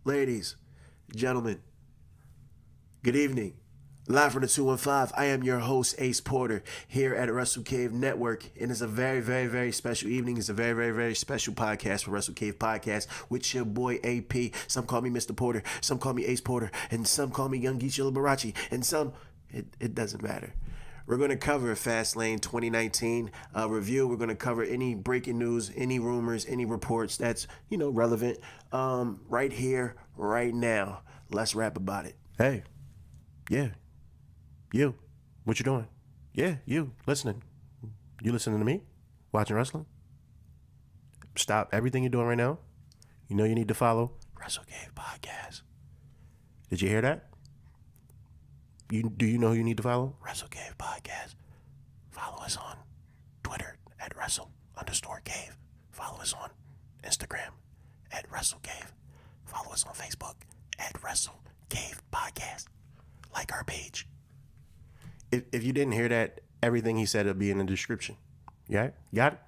Ladies, gentlemen, good evening. Live from the 215, I am your host, Ace Porter, here at Wrestle Cave Network. And it's a very, very, very special evening. It's a very, very, very special podcast for Wrestle Cave Podcast with your boy AP. Some call me Mr. Porter, some call me Ace Porter, and some call me Young Geechee Liberace, and some, it doesn't matter. We're going to cover Fastlane 2019 review. We're going to cover any breaking news, any rumors, any reports that's, relevant right here, right now. Let's rap about it. Hey, yeah, you, what you doing? Yeah, you, listening. You listening to me? Watching wrestling? Stop everything you're doing right now. You know you need to follow Wrestle Cave Podcast. Did you hear that? Do you know who you need to follow? Wrestle Cave Podcast. Follow us on Twitter at Wrestle_Cave. Follow us on Instagram at Wrestle Cave. Follow us on Facebook at Wrestle Cave Podcast. Like our page. If you didn't hear that, everything he said will be in the description. Yeah? Got it?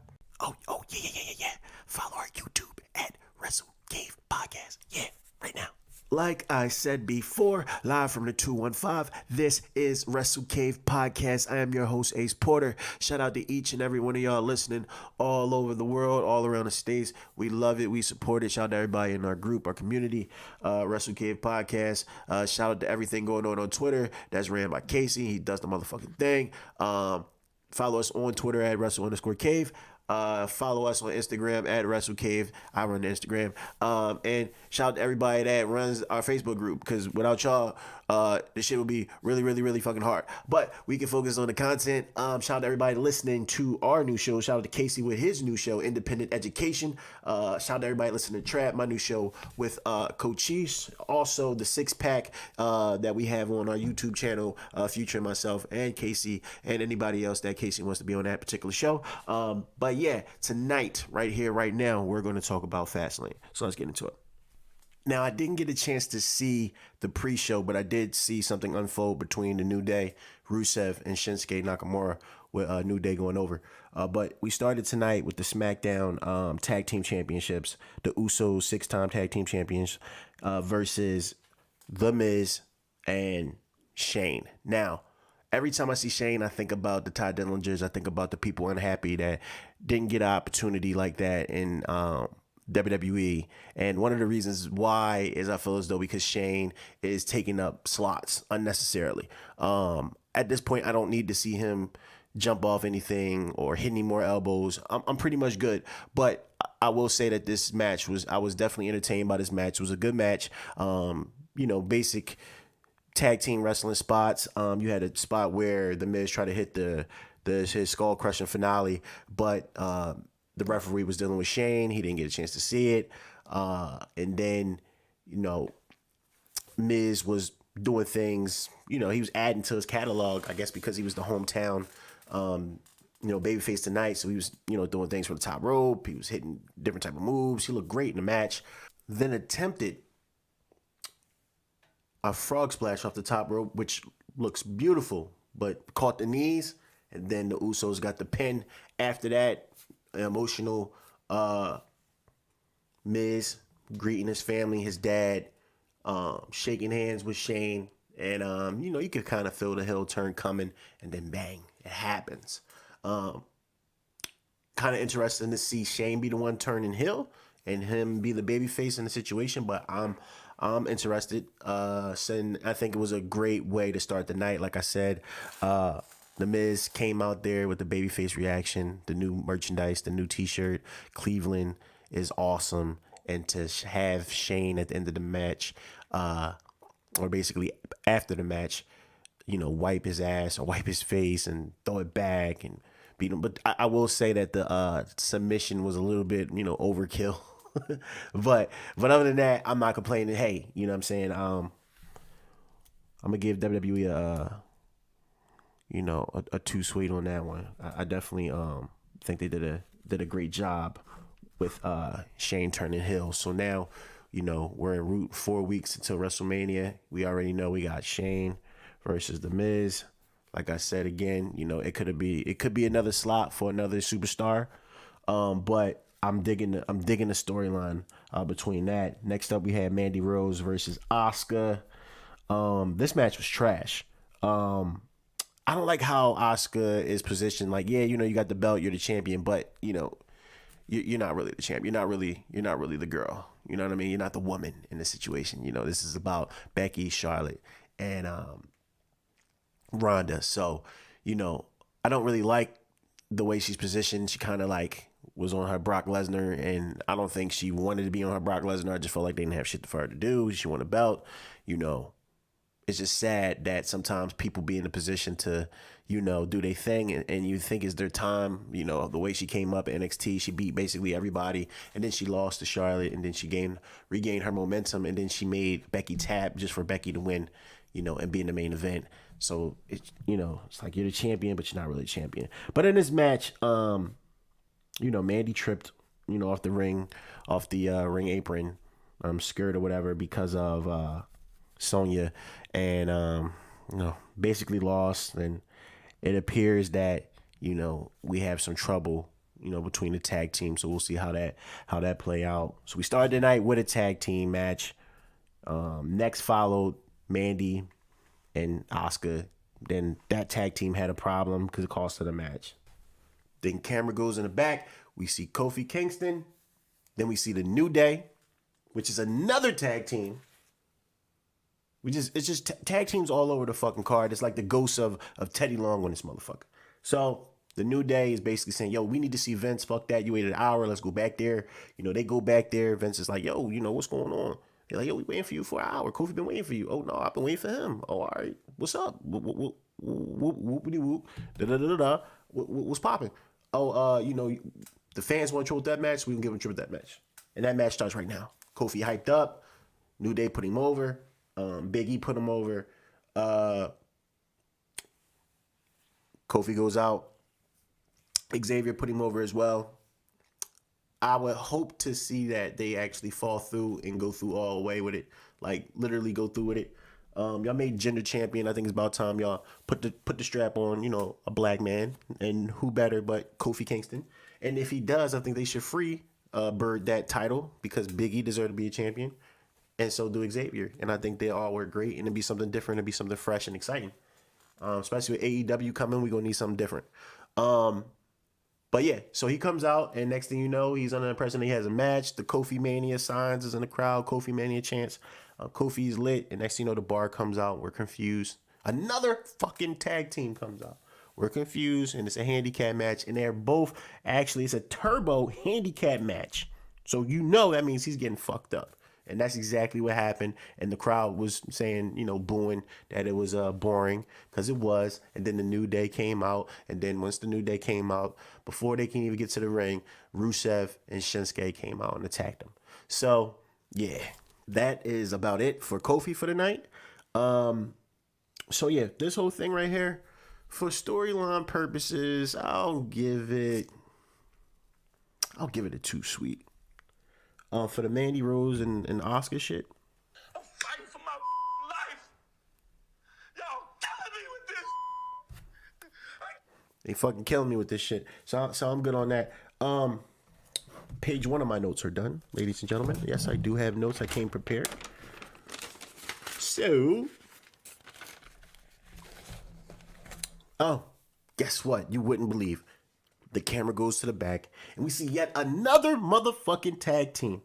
Oh, yeah. Follow our YouTube at Wrestle Cave Podcast. Yeah, right now. Like I said before, live from the 215, this is Wrestle Cave Podcast. I am your host, Ace Porter. Shout out to each and every one of y'all listening all over the world, all around the states. We love it. We support it. Shout out to everybody in our group, our community, Wrestle Cave Podcast. Shout out to everything going on Twitter. That's ran by Casey. He does the motherfucking thing. Follow us on Twitter at Wrestle_Cave. Follow us on Instagram at Wrestle Cave. I run the Instagram. And shout out to everybody that runs our Facebook group, because without y'all, this shit would be really, really, really fucking hard. But we can focus on the content. Shout out to everybody listening to our new show. Shout out to Casey with his new show, Independent Education. Shout out to everybody listening to Trap, my new show with Cochise. Also, the six pack that we have on our YouTube channel, featuring myself and Casey and anybody else that Casey wants to be on that particular show. But yeah, tonight, right here, right now, we're going to talk about Fastlane. So let's get into it. Now, I didn't get a chance to see the pre-show, but I did see something unfold between the New Day, Rusev, and Shinsuke Nakamura, with New Day going over. But we started tonight with the SmackDown Tag Team Championships, the Usos 6-time Tag Team Champions versus The Miz and Shane. Now, every time I see Shane, I think about the Ty Dillingers. I think about the people unhappy that didn't get an opportunity like that in WWE. And one of the reasons why is I feel as though because Shane is taking up slots unnecessarily. At this point, I don't need to see him jump off anything or hit any more elbows. I'm pretty much good. But I will say that this match I was definitely entertained by this match. It was a good match. Basic tag team wrestling spots. You had a spot where the Miz tried to hit his skull crushing finale, but the referee was dealing with Shane. He didn't get a chance to see it. And then, Miz was doing things, he was adding to his catalog, I guess, because he was the hometown, babyface tonight. So he was, doing things from the top rope. He was hitting different type of moves. He looked great in the match. Then attempted a frog splash off the top rope, which looks beautiful, but caught the knees. And then the Usos got the pin. After that, emotional Miz greeting his family, his dad, shaking hands with Shane. And, you could kind of feel the heel turn coming. And then bang, it happens. Kind of interesting to see Shane be the one turning heel and him be the babyface in the situation. But I'm interested. And I think it was a great way to start the night. Like I said, The Miz came out there with the babyface reaction, the new merchandise, the new T-shirt. Cleveland is awesome. And to have Shane at the end of the match, or basically after the match, wipe his ass or wipe his face and throw it back and beat him. But I will say that the submission was a little bit, overkill. but other than that, I'm not complaining. Hey, you know what I'm saying? I'm gonna give WWE a 2 sweet on that one. I definitely think they did a great job with Shane turning heel. So now, we're en route 4 weeks until WrestleMania. We already know we got Shane versus The Miz. Like I said again, it could be another slot for another superstar. But I'm digging the storyline between that. Next up, we had Mandy Rose versus Asuka. This match was trash. I don't like how Asuka is positioned. Like, yeah, you know, you got the belt, you're the champion, but you know, you're not really the champ. You're not really the girl. You know what I mean? You're not the woman in the situation. You know, this is about Becky, Charlotte, and Ronda. So, you know, I don't really like the way she's positioned. She kind of like was on her Brock Lesnar, and I don't think she wanted to be on her Brock Lesnar. I just felt like they didn't have shit for her to do. She won a belt. You know, it's just sad that sometimes people be in a position to, you know, do their thing and you think it's their time. You know, the way she came up at NXT, she beat basically everybody, and then she lost to Charlotte, and then she regained her momentum, and then she made Becky tap just for Becky to win, you know, and be in the main event. So it's, you know, it's like you're the champion, but you're not really a champion. But in this match, you know, Mandy tripped, you know, off the ring apron, skirt or whatever, because of Sonya, and you know, basically lost. And it appears that, you know, we have some trouble, you know, between the tag team. So we'll see how that play out. So we started the night with a tag team match. Next followed Mandy and Asuka. Then that tag team had a problem because it cost her the match. Then camera goes in the back. We see Kofi Kingston. Then we see the New Day, which is another tag team. It's just tag teams all over the fucking card. It's like the ghost of Teddy Long on this motherfucker. So the New Day is basically saying, yo, we need to see Vince. Fuck that. You waited an hour. Let's go back there. You know, they go back there. Vince is like, yo, you know, what's going on? They're like, yo, we waiting for you for an hour. Kofi been waiting for you. Oh, no, I've been waiting for him. Oh, all right. What's up? Whoop-de-whoop. Da-da-da-da-da. What's popping? Oh, you know, the fans want triple that match. We can give them triple that match. And that match starts right now. Kofi hyped up. New Day put him over. Big E put him over. Kofi goes out. Xavier put him over as well. I would hope to see that they actually fall through and go through all the way with it. Like, literally go through with it. Y'all made gender champion. I think it's about time y'all put the strap on, you know, a black man. And who better but Kofi Kingston. And if he does, I think they should free Bird that title, because Big E deserved to be a champion. And so do Xavier. And I think they all work great. And it'd be something different. It'd be something fresh and exciting. Especially with AEW coming, we're going to need something different. But yeah, so he comes out, and next thing you know, he's under the impression he has a match. The Kofi Mania signs is in the crowd. Kofi Mania chants. Kofi's lit. And next thing you know, the bar comes out. We're confused. Another fucking tag team comes out. We're confused, and it's a handicap match. And they're both, actually, it's a turbo handicap match. So you know that means he's getting fucked up. And that's exactly what happened. And the crowd was saying, you know, booing that it was boring, because it was. And then the New Day came out. And then once the New Day came out, before they can even get to the ring, Rusev and Shinsuke came out and attacked them. So, yeah, that is about it for Kofi for the night. So, yeah, this whole thing right here, for storyline purposes, I'll give it a 2 sweet. For the Mandy Rose and Asuka shit. I'm fighting for my life. Y'all killing me with this. They fucking killing me with this shit. So I'm good on that. Page 1 of my notes are done, ladies and gentlemen. Yes, I do have notes. I came prepared. So, guess what? You wouldn't believe. The camera goes to the back, and we see yet another motherfucking tag team.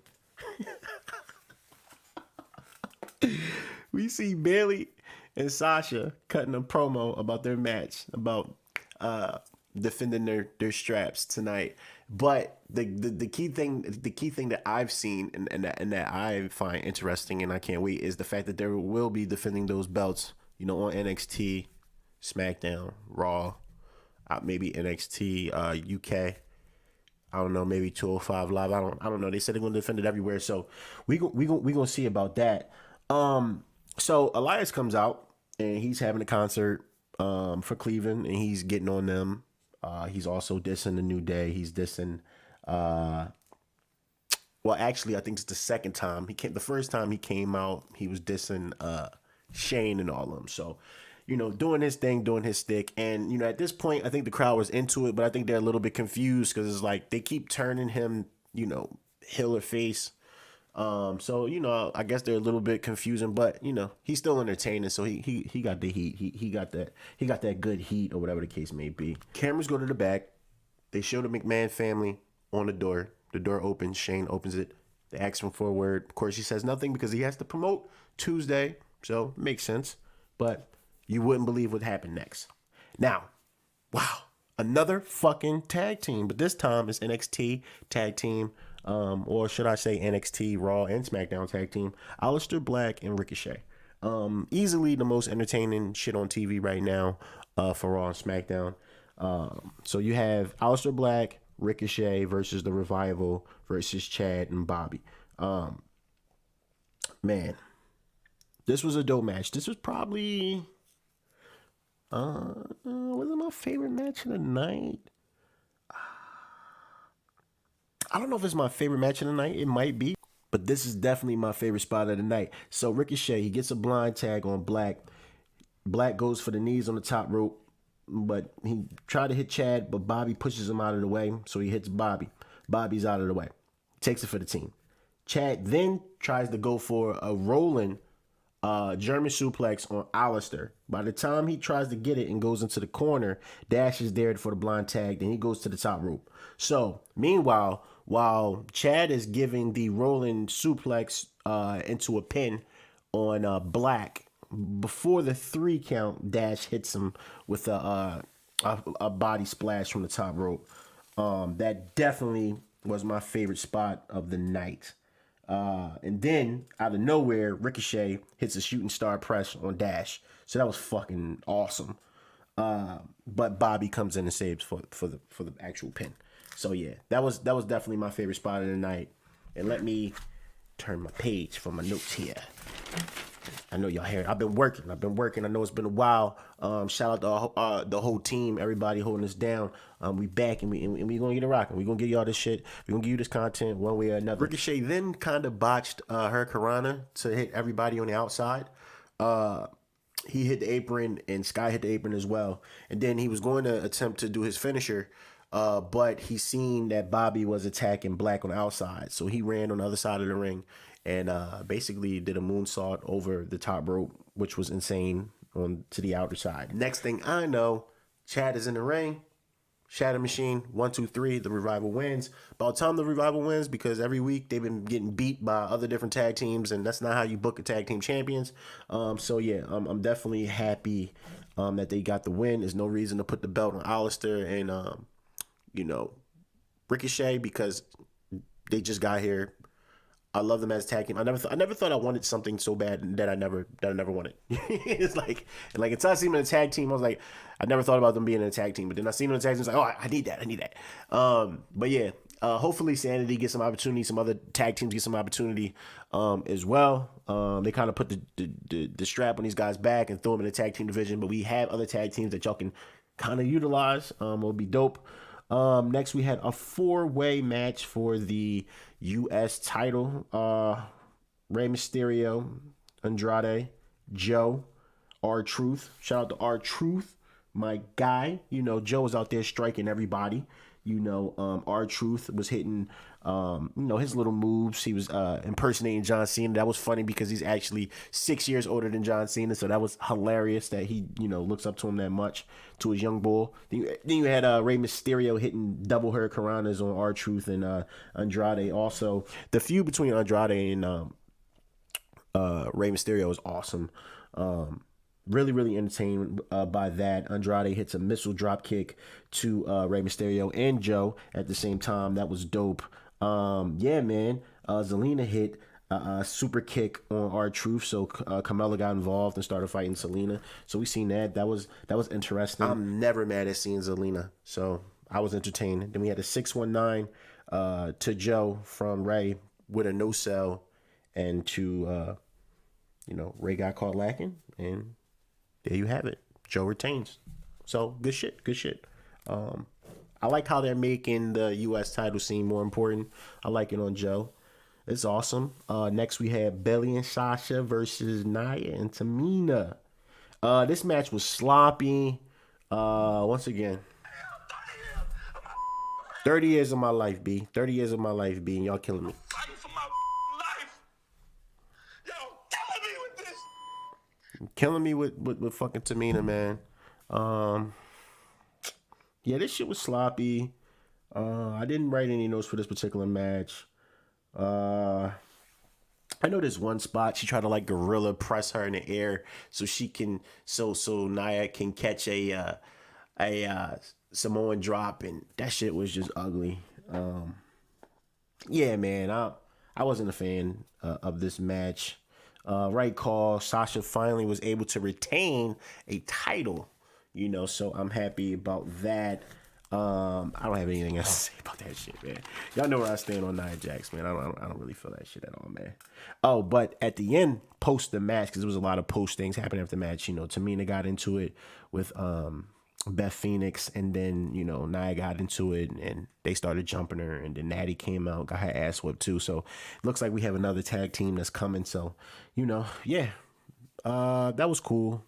We see Bayley and Sasha cutting a promo about their match, about defending their straps tonight. But the key thing that I've seen and that I find interesting, and I can't wait, is the fact that they will be defending those belts, you know, on NXT, SmackDown, Raw, maybe NXT UK. I don't know, maybe 205 Live. I don't know. They said they're gonna defend it everywhere, so we gonna see about that. So Elias comes out, and he's having a concert for Cleveland, and he's getting on them. He's also dissing the New Day. He's dissing. Well, actually, I think it's the second time the first time he came out, he was dissing Shane and all of them. So, you know, doing his thing, doing his stick. And, you know, at this point, I think the crowd was into it, but I think they're a little bit confused, because it's like they keep turning him heel or face. So I guess they're a little bit confusing, but he's still entertaining. So he got the heat. He got that good heat or whatever the case may be. Cameras go to the back. They show the McMahon family on the door. The door opens. Shane opens it. They ask him for a word. Of course, he says nothing because he has to promote Tuesday. So makes sense. But you wouldn't believe what happened next. Now, wow, another fucking tag team, but this time it's NXT tag team. Or should I say NXT, Raw, and SmackDown tag team, Aleister Black and Ricochet. Easily the most entertaining shit on TV right now for Raw and SmackDown. So you have Aleister Black, Ricochet versus The Revival versus Chad and Bobby. Man, this was a dope match. This was probably, was it my favorite match of the night? I don't know if it's my favorite match of the night. It might be. But this is definitely my favorite spot of the night. So Ricochet, he gets a blind tag on Black. Black goes for the knees on the top rope. But he tried to hit Chad, but Bobby pushes him out of the way. So he hits Bobby. Bobby's out of the way. Takes it for the team. Chad then tries to go for a rolling German suplex on Aleister. By the time he tries to get it and goes into the corner, Dash is there for the blind tag. Then he goes to the top rope. So meanwhile, while Chad is giving the rolling suplex into a pin on Black, before the 3 count, Dash hits him with a body splash from the top rope. That definitely was my favorite spot of the night. And then out of nowhere, Ricochet hits a shooting star press on Dash. So that was fucking awesome. But Bobby comes in and saves for the actual pin. So yeah, that was definitely my favorite spot of the night. And let me turn my page for my notes here. I know y'all hear it. I've been working. I know it's been a while. Shout out to the whole team, everybody holding us down. We back and we gonna get it rocking. We gonna give y'all this shit. We gonna give you this content one way or another. Ricochet then kind of botched her Karana to hit everybody on the outside. He hit the apron and Sky hit the apron as well. And then he was going to attempt to do his finisher. But he seen that Bobby was attacking Black on the outside. So he ran on the other side of the ring and basically did a moonsault over the top rope, which was insane, on to the outer side. Next thing I know, Chad is in the ring. Shatter Machine, 1, 2, 3. The Revival wins. About time the Revival wins, because every week they've been getting beat by other different tag teams, and that's not how you book a tag team champions. So yeah, I'm definitely happy that they got the win. There's no reason to put the belt on Aleister and Ricochet, because they just got here. I love them as a tag team. I never thought I wanted something so bad that I never wanted. It's like until I see them in a tag team, I was like, I never thought about them being in a tag team. But then I see them in a tag team, I was like, oh, I need that. But yeah, hopefully Sanity gets some opportunity. Some other tag teams get some opportunity as well. They kind of put the strap on these guys' back and throw them in the tag team division. But we have other tag teams that y'all can kind of utilize. It'll be dope. Next, we had a 4-way match for the U.S. title. Rey Mysterio, Andrade, Joe, R-Truth. Shout out to R-Truth, my guy. Joe was out there striking everybody. R-Truth was hitting, his little moves. He was impersonating John Cena. That was funny because he's actually 6 years older than John Cena. So that was hilarious that he, looks up to him that much, to his young bull. Then you had Rey Mysterio hitting double hurricanranas on R-Truth and Andrade. Also, the feud between Andrade and Rey Mysterio was awesome. Really, really entertained by that. Andrade hits a missile drop kick to Rey Mysterio and Joe at the same time. That was dope. Yeah, man. Zelina hit a super kick on R-Truth, so Carmella got involved and started fighting Zelina. So we seen that. That was interesting. I'm never mad at seeing Zelina, so I was entertained. Then we had a 619 to Joe from Rey with a no sell, and to Rey got caught lacking, and there you have it. Joe retains. So good shit. I like how they're making the U.S. title seem more important. I like it on Joe. It's awesome. Next we had Bayley and Sasha versus Nia and Tamina. This match was sloppy. Once again. 30 years of my life, B. 30 years of my life, B, and y'all killing me. Fighting for my life. Yo, killing me with this. Killing me with fucking Tamina, man. Yeah, this shit was sloppy. I didn't write any notes for this particular match. I know there's one spot she tried to like gorilla press her in the air so she can so Nia can catch a Samoan drop, and that shit was just ugly. Yeah, man, I wasn't a fan of this match. Right call. Sasha finally was able to retain a title, so I'm happy about that. I don't have anything else to say about that shit, man. Y'all know where I stand on Nia Jax, man. I don't really feel that shit at all, man. Oh, but at the end, post the match, because there was a lot of post things happening after the match. Tamina got into it with Beth Phoenix, and then Nia got into it, and they started jumping her, and then Natty came out, got her ass whipped too. So it looks like we have another tag team that's coming. So yeah, that was cool.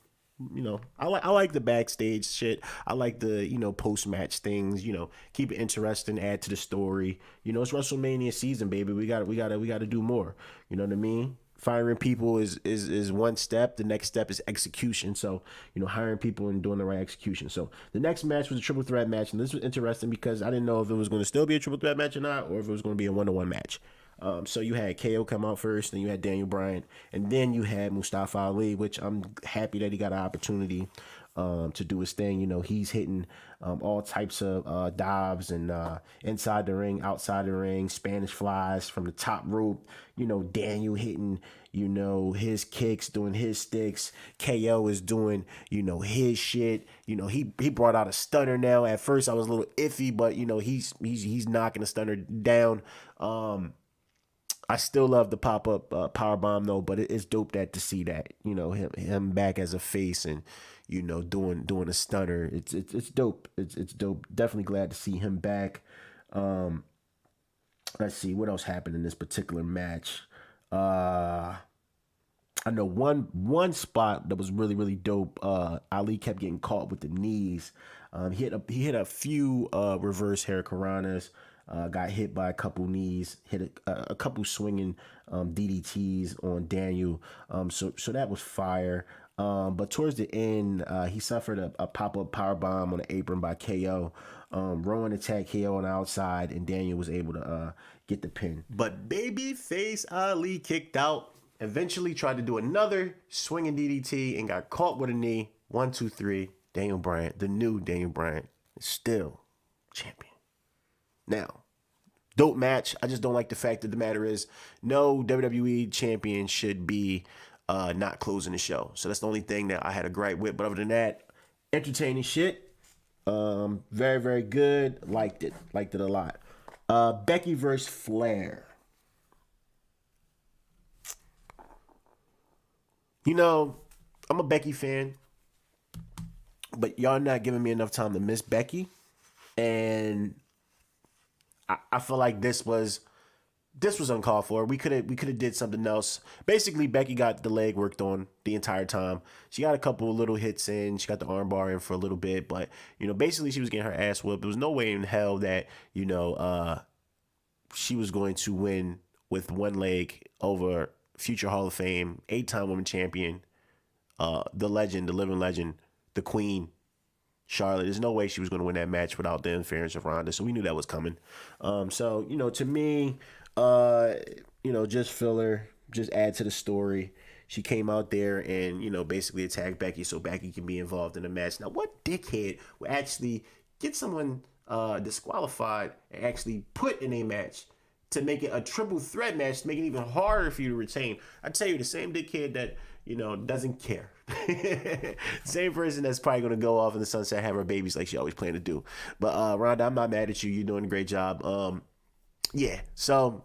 I like the backstage shit. I like the post match things. Keep it interesting, add to the story. It's WrestleMania season, baby. We got to do more. You know what I mean? Firing people is one step. The next step is execution. So hiring people and doing the right execution. So the next match was a triple threat match, and this was interesting because I didn't know if it was going to still be a triple threat match or not, or if it was going to be a 1-on-1 match. So you had KO come out first, then you had Daniel Bryan, and then you had Mustafa Ali, which I'm happy that he got an opportunity to do his thing. He's hitting all types of dives and inside the ring, outside the ring, Spanish flies from the top rope. Daniel hitting, his kicks, doing his sticks. KO is doing, his shit. He brought out a stunner now. At first I was a little iffy, but he's knocking the stunner down. I still love the pop-up power bomb though, but it's dope to see that him back as a face and doing a stunner. It's dope. It's dope. Definitely glad to see him back. Let's see what else happened in this particular match. I know one spot that was really really dope. Ali kept getting caught with the knees. He hit a few reverse hurricanranas. Got hit by a couple knees, hit a couple swinging DDTs on Daniel. So that was fire. But towards the end, he suffered a pop-up powerbomb on the apron by KO. Rowan attacked KO on the outside, and Daniel was able to get the pin. But babyface Ali kicked out, eventually tried to do another swinging DDT, and got caught with a knee. 1, 2, 3. Daniel Bryan, the new Daniel Bryan, is still champion. Now, dope match. I just don't like the fact that the matter is no WWE champion should be not closing the show. So that's the only thing that I had a gripe with. But other than that, entertaining shit. Very, very good. Liked it a lot. Becky versus Flair. I'm a Becky fan, but y'all not giving me enough time to miss Becky. And I feel like this was uncalled for. We could have did something else. Basically, Becky got the leg worked on the entire time. She got a couple of little hits in. She got the arm bar in for a little bit, but basically she was getting her ass whooped. There was no way in hell that she was going to win with one leg over future Hall of Fame, 8-time women champion, the legend, the living legend, the Queen, Charlotte. There's no way she was going to win that match without the interference of Ronda. So we knew that was coming. So to me, just filler, just add to the story. She came out there and, basically attacked Becky so Becky can be involved in the match. Now, what dickhead would actually get someone disqualified and actually put in a match to make it a triple threat match to make it even harder for you to retain? I tell you, the same dickhead that, doesn't care. Same person that's probably going to go off in the sunset, have her babies like she always planned to do. But Ronda, I'm not mad at you. You're doing a great job. Yeah, so,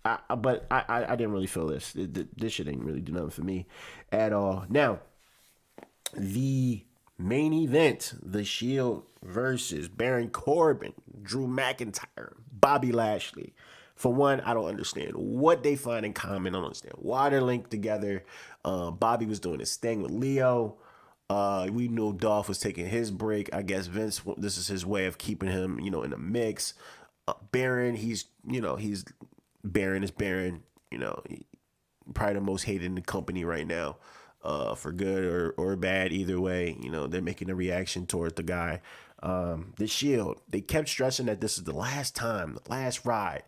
I didn't really feel this. This shit ain't really do nothing for me at all. Now, the main event, The Shield versus Baron Corbin, Drew McIntyre, Bobby Lashley. For one, I don't understand what they find in common. I don't understand why they're linked together. Bobby was doing his thing with Leo. We knew Dolph was taking his break. I guess Vince, this is his way of keeping him, in the mix. Baron, Baron is Baron. Probably the most hated in the company right now, for good or bad. Either way, they're making a reaction towards the guy. The Shield, they kept stressing that this is the last time, the last ride.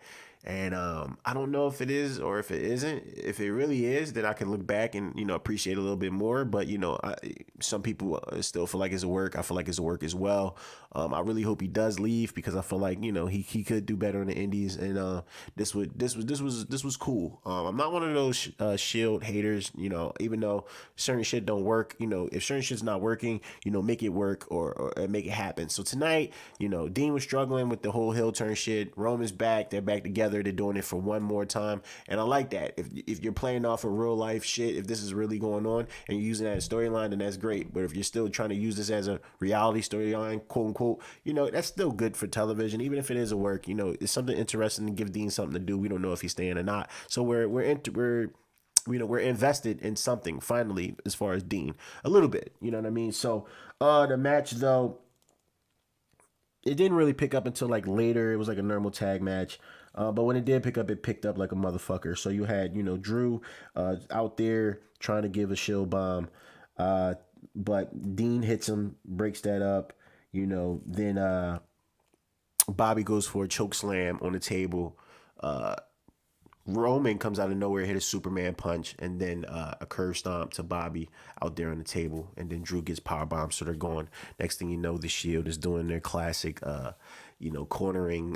And I don't know if it is or if it isn't. If it really is, then I can look back and appreciate a little bit more. But some people still feel like it's a work. I feel like it's a work as well. I really hope he does leave, because I feel like he could do better in the Indies. And this was cool. I'm not one of those Shield haters. Even though certain shit don't work. If certain shit's not working, make it work or make it happen. So tonight, Dean was struggling with the whole heel turn shit. Roman's back. They're back together. They're doing it for one more time, and I like that. If you're playing off of real life shit, if this is really going on and you're using that as storyline, then that's great. But if you're still trying to use this as a reality storyline, quote unquote, that's still good for television, even if it is a work. It's something interesting to give Dean something to do. We don't know if he's staying or not, so we're invested in something finally as far as Dean a little bit. You know what I mean? So the match though, it didn't really pick up until like later. It was like a normal tag match. But when it did pick up, it picked up like a motherfucker. So you had, Drew out there trying to give a shield bomb. But Dean hits him, breaks that up. Then Bobby goes for a choke slam on the table. Roman comes out of nowhere, hit a Superman punch, and then a curve stomp to Bobby out there on the table. And then Drew gets powerbomb, so they're going. Next thing you know, the Shield is doing their classic, cornering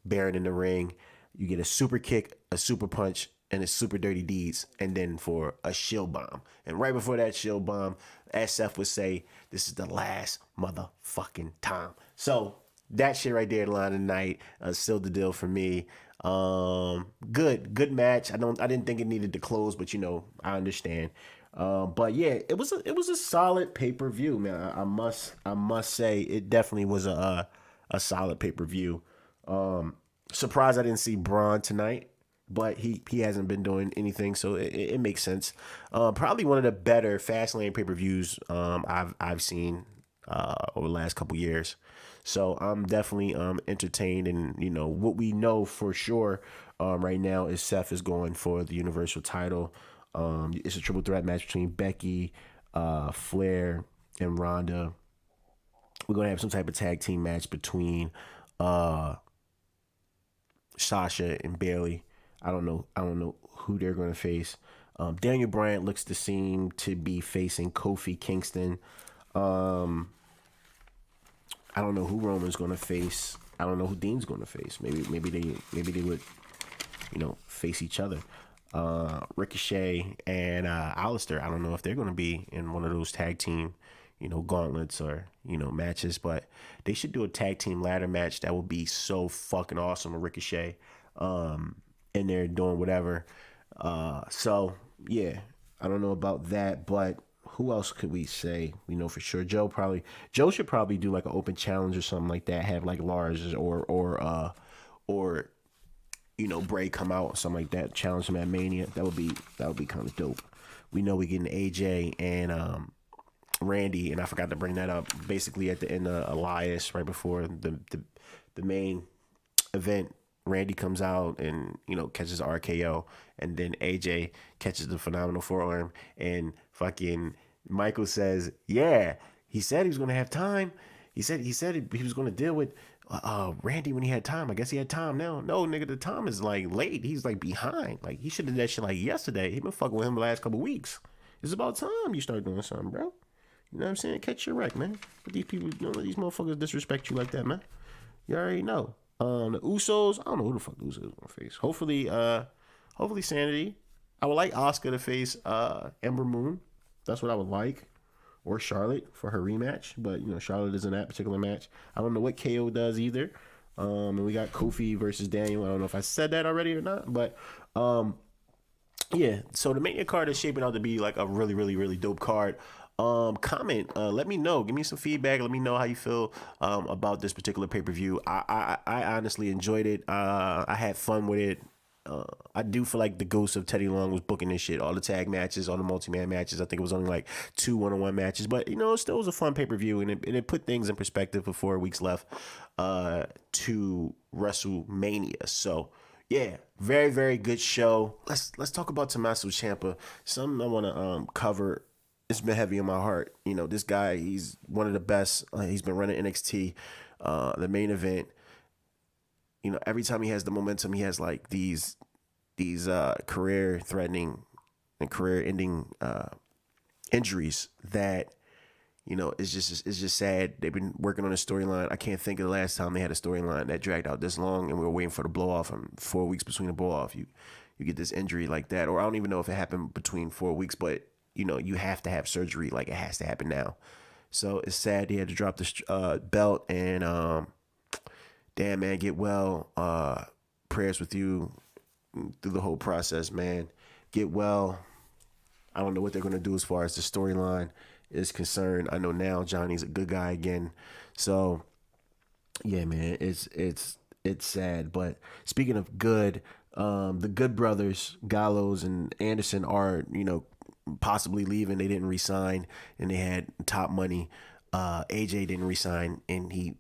Baron in the ring. You get a super kick, a super punch, and a super dirty deeds, and then for a shield bomb. And right before that shield bomb, SF would say, "This is the last motherfucking time." So that shit right there, the line of the night, sealed the deal for me. Good match. I didn't think it needed to close, but I understand. But yeah, it was a solid pay-per-view, man. I must say it definitely was a solid pay-per-view. Surprised I didn't see Braun tonight, but he hasn't been doing anything, so it makes sense. Probably one of the better Fastlane pay-per-views I've seen over the last couple years. So I'm definitely entertained, and what we know for sure right now is Seth is going for the Universal title. It's a triple threat match between Becky, Flair, and Ronda. We're gonna have some type of tag team match between Sasha and Bayley. I don't know who they're gonna face. Daniel Bryan looks to seem to be facing Kofi Kingston. I don't know who Roman's gonna face. I don't know who Dean's gonna face. Maybe they would, face each other. Ricochet and Alistair. I don't know if they're gonna be in one of those tag team, gauntlets or matches, but they should do a tag team ladder match. That would be so fucking awesome. A Ricochet, in there doing whatever. So yeah, I don't know about that, but who else could we say? We know for sure. Joe should probably do like an open challenge or something like that. Have like Lars or Bray come out or something like that. Challenge him at Mania. That would be kind of dope. We know we're getting AJ and Randy, and I forgot to bring that up. Basically at the end of Elias, right before the main event, Randy comes out and catches RKO, and then AJ catches the phenomenal forearm, and fucking Michael says, "Yeah, he said he was gonna have time. He said he was gonna deal with Randy when he had time. I guess he had time now. No, nigga, the time is like late. He's like behind. Like he should have done that shit like yesterday. He been fucking with him the last couple weeks. It's about time you start doing something, bro. You know what I'm saying? Catch your wreck, man. But these people, these motherfuckers disrespect you like that, man. You already know. The Usos, I don't know who the fuck the Usos gonna face. Hopefully Sanity. I would like Asuka to face Ember Moon. That's what I would like. Or Charlotte for her rematch. But, Charlotte is in that particular match. I don't know what KO does either. And we got Kofi versus Daniel. I don't know if I said that already or not. But, yeah. So the Mania card is shaping out to be like a really, really, really dope card. Comment, let me know, give me some feedback, let me know how you feel about this particular pay-per-view. I honestly enjoyed it. I had fun with it. I do feel like the ghost of Teddy Long was booking this shit. All the tag matches, all the multi-man matches. I think it was only like 2 one-on-one matches, but it still was a fun pay-per-view, and it put things in perspective with 4 weeks left to WrestleMania. So yeah, very, very good show. Let's talk about Tommaso Ciampa. Something I want to cover. It's been heavy on my heart. This guy, he's one of the best. He's been running NXT, the main event. Every time he has the momentum, he has like these career-threatening and career-ending injuries that it's just sad. They've been working on a storyline. I can't think of the last time they had a storyline that dragged out this long, and we were waiting for the blow off. And 4 weeks between the blow off, you get this injury like that, or I don't even know if it happened between 4 weeks, but you have to have surgery. Like, it has to happen now. So it's sad he had to drop the belt, and damn, man, get well. Prayers with you through the whole process, man. Get well. I don't know what they're going to do as far as the storyline is concerned. I know now Johnny's a good guy again. So, yeah, man, it's sad. But speaking of good, the Good brothers, Gallows and Anderson, are, possibly leaving. They didn't resign, and they had top money. AJ didn't resign, and he,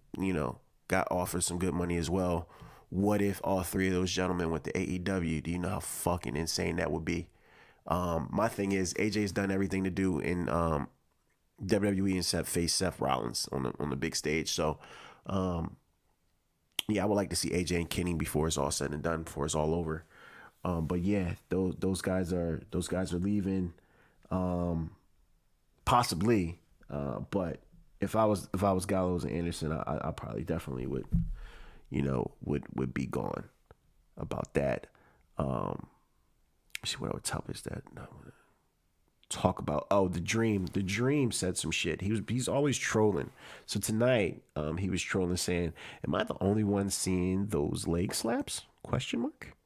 got offered some good money as well. What if all 3 of those gentlemen went to AEW? Do you know how fucking insane that would be? My thing is, AJ's done everything to do in WWE except face Seth Rollins on the big stage. So, yeah, I would like to see AJ and Kenny before it's all said and done, before it's all over. But yeah, those guys are leaving, possibly. But if I was Gallows and Anderson, I probably definitely would be gone about that. See what other topics that talk about. Oh, the Dream said some shit. He's always trolling. So tonight, he was trolling, saying, "Am I the only one seeing those leg slaps? Question mark.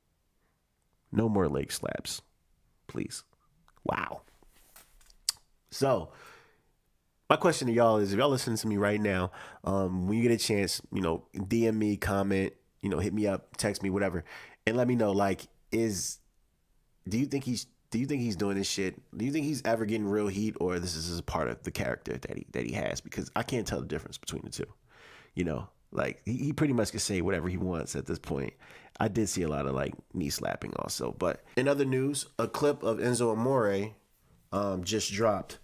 No more leg slaps, please." Wow. So my question to y'all is, if y'all listening to me right now, when you get a chance, DM me, comment, hit me up, text me, whatever, and let me know, like, do you think he's doing this shit? Do you think he's ever getting real heat, or this is a part of the character that he has? Because I can't tell the difference between the two. Like, he pretty much can say whatever he wants at this point. I did see a lot of like knee slapping also. But in other news, a clip of Enzo Amore just dropped.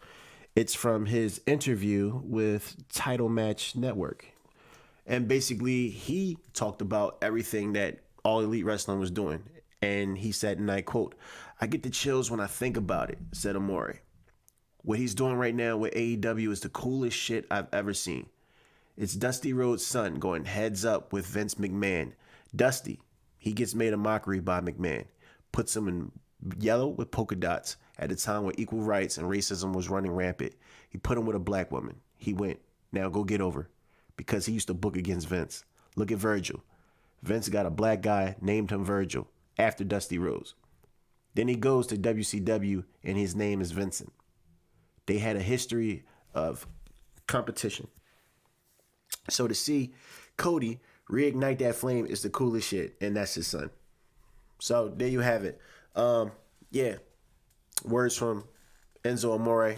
It's from his interview with Title Match Network. And basically, he talked about everything that All Elite Wrestling was doing. And he said, and I quote, "I get the chills when I think about it," said Amore. "What he's doing right now with AEW is the coolest shit I've ever seen. It's Dusty Rhodes' son going heads up with Vince McMahon. Dusty, he gets made a mockery by McMahon. Puts him in yellow with polka dots at a time where equal rights and racism was running rampant. He put him with a black woman. He went, now go get over. Because he used to book against Vince. Look at Virgil. Vince got a black guy, named him Virgil, after Dusty Rhodes. Then he goes to WCW, and his name is Vincent. They had a history of competition. So to see Cody reignite that flame is the coolest shit, and that's his son." So there you have it. Yeah, words from Enzo Amore.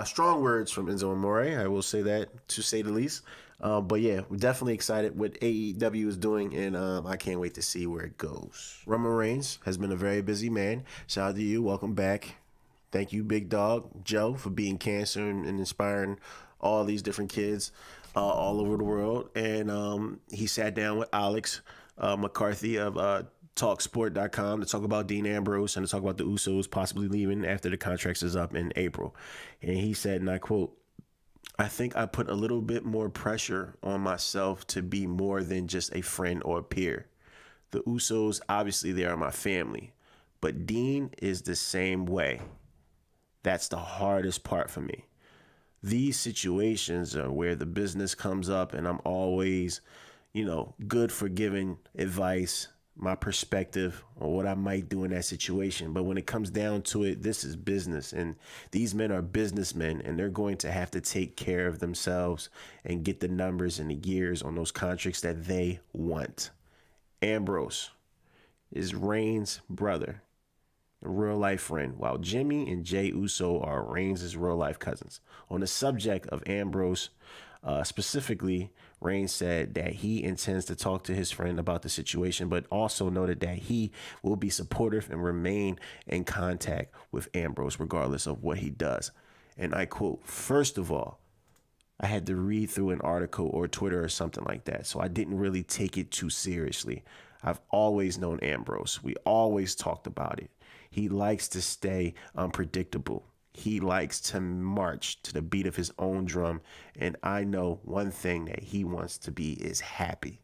Strong words from Enzo Amore, I will say that, to say the least. But yeah, we're definitely excited what AEW is doing, and I can't wait to see where it goes. Roman Reigns has been a very busy man. Shout out to you. Welcome back. Thank you, Big Dog Joe, for being cancer and inspiring all these different kids all over the world. And he sat down with Alex McCarthy of TalkSport.com to talk about Dean Ambrose and to talk about the Usos possibly leaving after the contract is up in April. And he said, and I quote, "I think I put a little bit more pressure on myself to be more than just a friend or a peer. The Usos, obviously, they are my family, but Dean is the same way. That's the hardest part for me. These situations are where the business comes up, and I'm always, good for giving advice, my perspective on what I might do in that situation. But when it comes down to it, this is business, and these men are businessmen, and they're going to have to take care of themselves and get the numbers and the years on those contracts that they want. Ambrose, is Reigns' brother, a real life friend, while Jimmy and Jey Uso are Reigns' real life cousins. On the subject of Ambrose, specifically, Reigns said that he intends to talk to his friend about the situation, but also noted that he will be supportive and remain in contact with Ambrose regardless of what he does. And I quote, "First of all, I had to read through an article or Twitter or something like that, so I didn't really take it too seriously. I've always known Ambrose. We always talked about it. He likes to stay unpredictable. He likes to march to the beat of his own drum, and I know one thing that he wants to be is happy.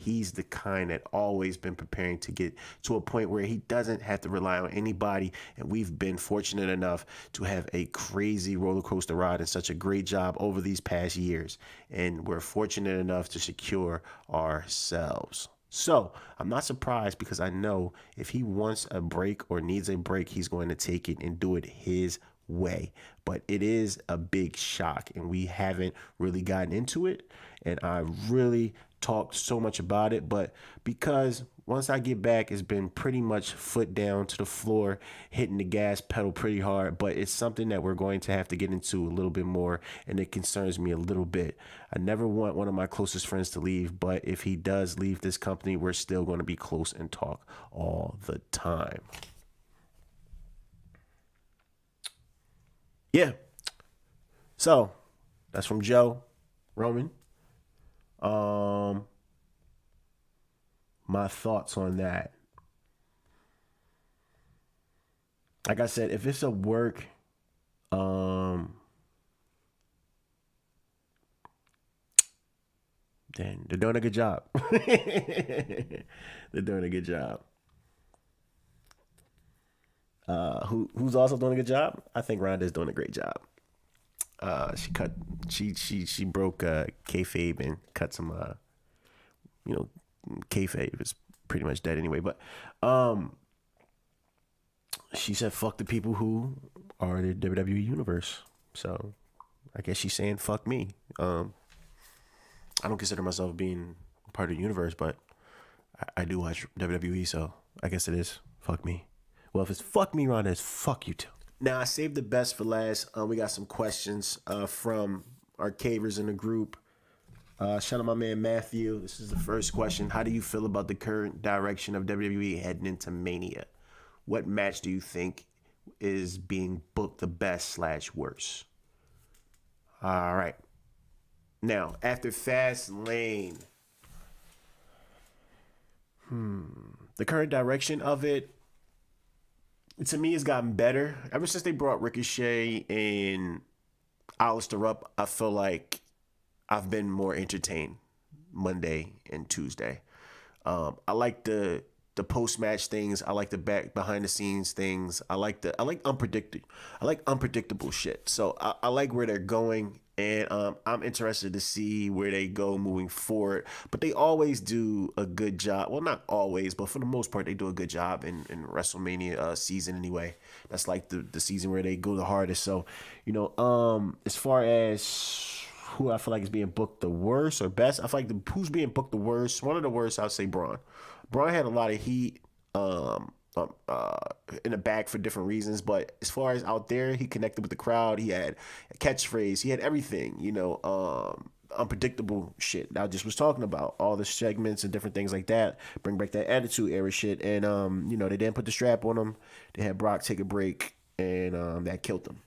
He's the kind that always been preparing to get to a point where he doesn't have to rely on anybody. And we've been fortunate enough to have a crazy roller coaster ride and such a great job over these past years. And we're fortunate enough to secure ourselves. So I'm not surprised because I know if he wants a break or needs a break, he's going to take it and do it his way. But it is a big shock and we haven't really gotten into it. And I really talked so much about it, but because once I get back, it's been pretty much foot down to the floor, hitting the gas pedal pretty hard, but it's something that we're going to have to get into a little bit more, and it concerns me a little bit. I never want one of my closest friends to leave, but if he does leave this company, we're still going to be close and talk all the time. Yeah. So, that's from Joe Roman. My thoughts on that. Like I said, if it's a work, then they're doing a good job. They're doing a good job. Who's also doing a good job? I think Ronda's doing a great job. She broke kayfabe and cut some kayfabe is pretty much dead anyway, but she said fuck the people who are the WWE universe. So I guess she's saying fuck me. I don't consider myself being part of the universe, but I do watch WWE, so I guess it is fuck me. Well, if it's fuck me, Ronda, it's fuck you too. Now, I saved the best for last. We got some questions from our cavers in the group. Shout out my man Matthew. This is the first question. How do you feel about the current direction of WWE heading into Mania? What match do you think is being booked the best / worst? All right. Now, after Fastlane, the current direction of it, to me, it's gotten better. Ever since they brought Ricochet and Alistair up, I feel like I've been more entertained Monday and Tuesday. I like the post-match things. I like the behind the scenes things. I like unpredictable shit. So I like where they're going, and I'm interested to see where they go moving forward. But they always do a good job. Well, not always, but for the most part, they do a good job in WrestleMania season anyway. That's like the season where they go the hardest. So, as far as who I feel like is being booked the worst or best, I feel like who's being booked the worst. One of the worst, I would say Braun. Braun had a lot of heat in the bag for different reasons, but as far as out there, he connected with the crowd. He had a catchphrase. He had everything, unpredictable shit that I just was talking about. All the segments and different things like that. Bring back that Attitude Era shit. And, they didn't put the strap on him. They had Brock take a break, and that killed him.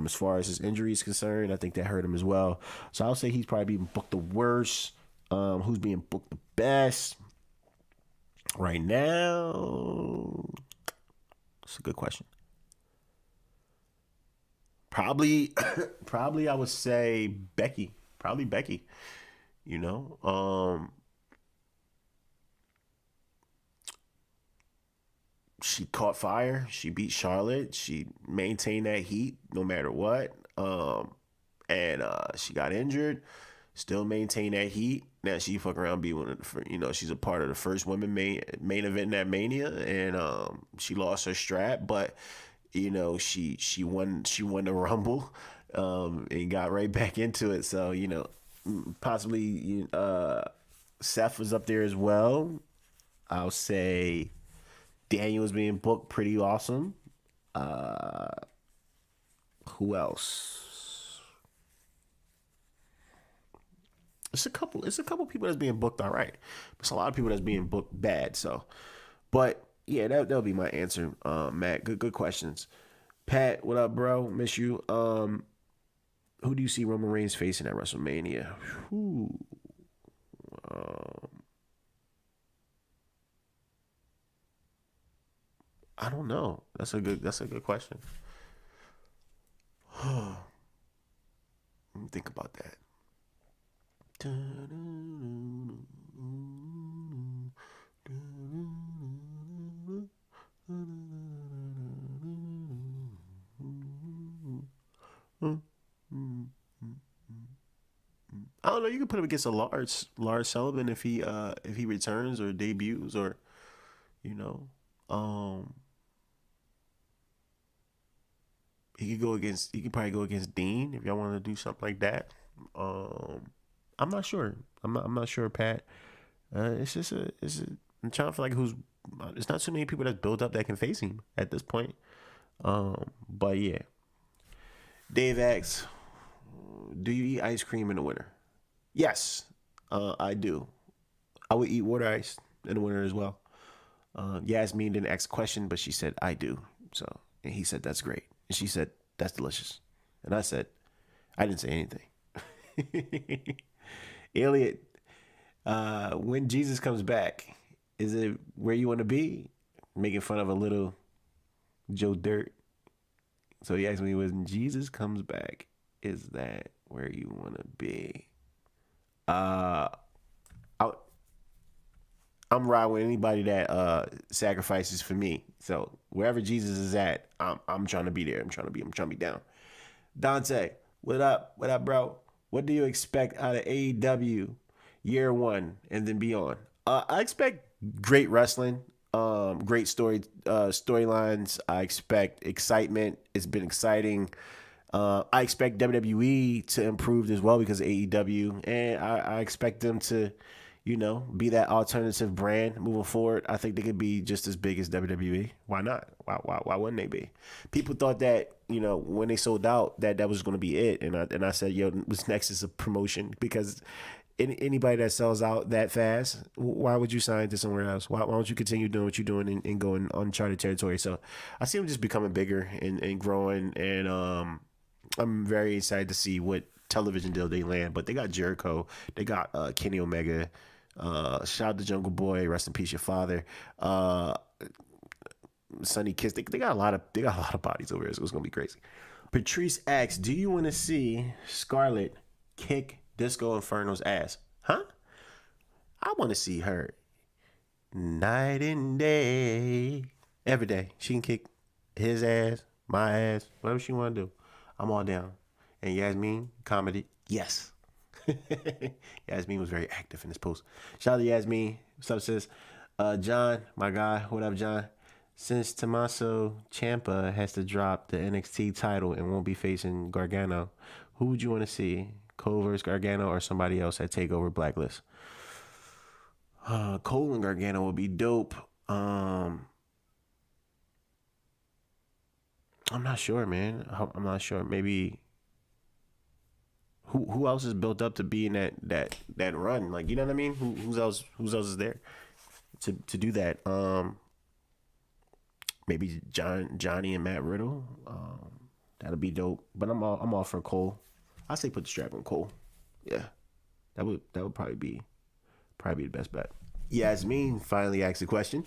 As far as his injury is concerned, I think that hurt him as well. So I'll say he's probably being booked the worst. Who's being booked the best? Right now, it's a good question. Probably I would say Becky. Probably Becky. She caught fire. She beat Charlotte. She maintained that heat no matter what. And she got injured. Still maintain that heat. Now she fuck around be one of the she's a part of the first women main event in that Mania, and she lost her strap, but she won the Rumble, and got right back into it. So possibly Seth was up there as well. I'll say Daniel's being booked pretty awesome. Who else? It's a couple people that's being booked all right. It's a lot of people that's being booked bad. So, but yeah, that'll be my answer. Matt, good questions. Pat, what up, bro? Miss you. Who do you see Roman Reigns facing at WrestleMania? Whew. I don't know. That's a good question. Let me think about that. I don't know. You can put him against a Lars Sullivan if he returns or debuts, or you know, he could probably go against Dean if y'all want to do something like that. I'm not sure. I'm not sure, Pat. I'm trying to feel like it's not so many people that's built up that can face him at this point. But yeah. Dave asks, do you eat ice cream in the winter? Yes, I do. I would eat water ice in the winter as well. Yasmin didn't ask a question, but she said, I do. So, and he said, that's great. And she said, that's delicious. And I said, I didn't say anything. Elliot, when Jesus comes back, is it where you want to be? Making fun of a little Joe Dirt. So he asked me, when Jesus comes back, is that where you want to be? I'm riding with anybody that sacrifices for me. So wherever Jesus is at, I'm trying to be there. I'm trying to be down. Dante, what up? What up, bro? What do you expect out of AEW year one and then beyond? I expect great wrestling, great storylines. I expect excitement. It's been exciting. I expect WWE to improve as well because of AEW, and I expect them to, be that alternative brand moving forward. I think they could be just as big as WWE. Why not? Why wouldn't they be? People thought that, when they sold out, that was going to be it, and I said, what's next is a promotion, because anybody that sells out that fast, why would you sign to somewhere else? Why don't you continue doing what you're doing and go in uncharted territory? So I see them just becoming bigger and growing, and I'm very excited to see what television deal they land. But they got Jericho, they got Kenny Omega, shout out to Jungle Boy, rest in peace your father, Sonny Kiss. They got a lot of bodies over here, so it's gonna be crazy. Patrice asks, do you want to see Scarlett kick Disco Inferno's ass? Huh? I want to see her night and day, every day. She can kick his ass, my ass, whatever she want to do. I'm all down. And Yasmin, comedy, yes. Yasmin was very active in this post. Shout out to Yasmin. What's up, sis? John, my guy. What up, John? Since Tommaso Ciampa has to drop the NXT title and won't be facing Gargano, who would you want to see? Cole versus Gargano or somebody else at TakeOver Blacklist? Cole and Gargano would be dope. I'm not sure, man. I'm not sure. Maybe who else is built up to be in that run? Like, you know what I mean? Who else is there to do that? Maybe Johnny and Matt Riddle. That'll be dope. But I'm all for Cole. I say put the strap on Cole. Yeah, that would probably be the best bet. Yasmin finally asked a question.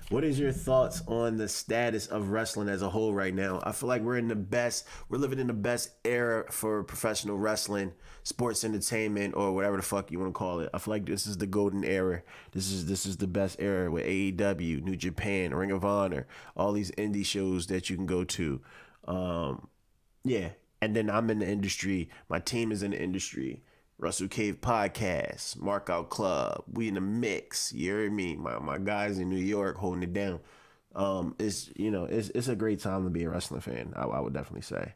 What is your thoughts on the status of wrestling as a whole right now? I feel like we're living in the best era for professional wrestling, sports entertainment, or whatever the fuck you want to call it. I feel like this is the golden era. This is the best era with AEW, New Japan, Ring of Honor, all these indie shows that you can go to. Yeah. And then I'm in the industry. My team is in the industry. Wrestle Cave Podcast, Markout Club. We in the mix. You hear me? My guys in New York holding it down. It's a great time to be a wrestling fan. I would definitely say.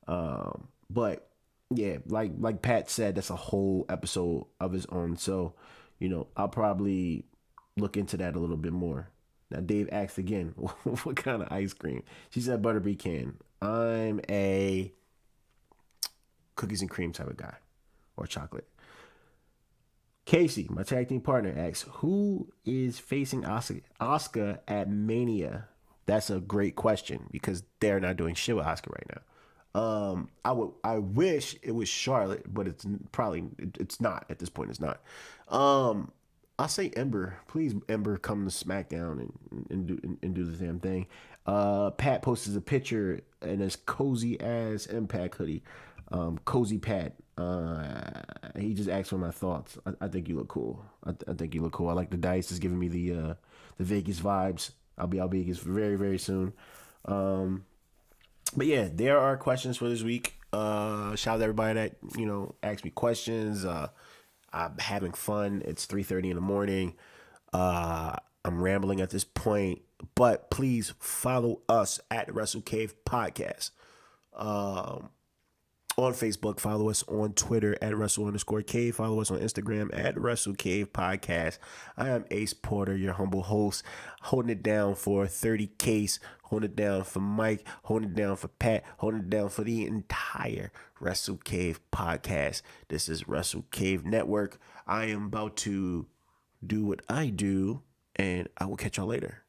But yeah, like Pat said, that's a whole episode of his own. So, I'll probably look into that a little bit more. Now Dave asked again, what kind of ice cream? She said butter pecan. I'm a cookies and cream type of guy, or chocolate. Casey, my tag team partner, asks, who is facing Asuka at Mania? That's a great question because they're not doing shit with Asuka right now. I wish it was Charlotte, but it's not at this point. It's not. I'll say Ember. Please, Ember, come to SmackDown and do the damn thing. Pat posted a picture in his cozy ass Impact hoodie. Cozy Pat. He just asked for my thoughts. I think you look cool. I think you look cool. I like the dice. It's giving me the Vegas vibes. I'll be Vegas very, very soon. But yeah, there are questions for this week. Shout out to everybody that, asked me questions. I'm having fun. It's 3:30 in the morning. I'm rambling at this point, but please follow us at Wrestle Cave Podcast. On Facebook, follow us on Twitter at Wrestle_Cave. Follow us on Instagram at Wrestle Cave Podcast. I am Ace Porter, your humble host, holding it down for 30 Case, holding it down for Mike, holding it down for Pat, holding it down for the entire Wrestle Cave Podcast. This is Wrestle Cave Network. I am about to do what I do, and I will catch y'all later.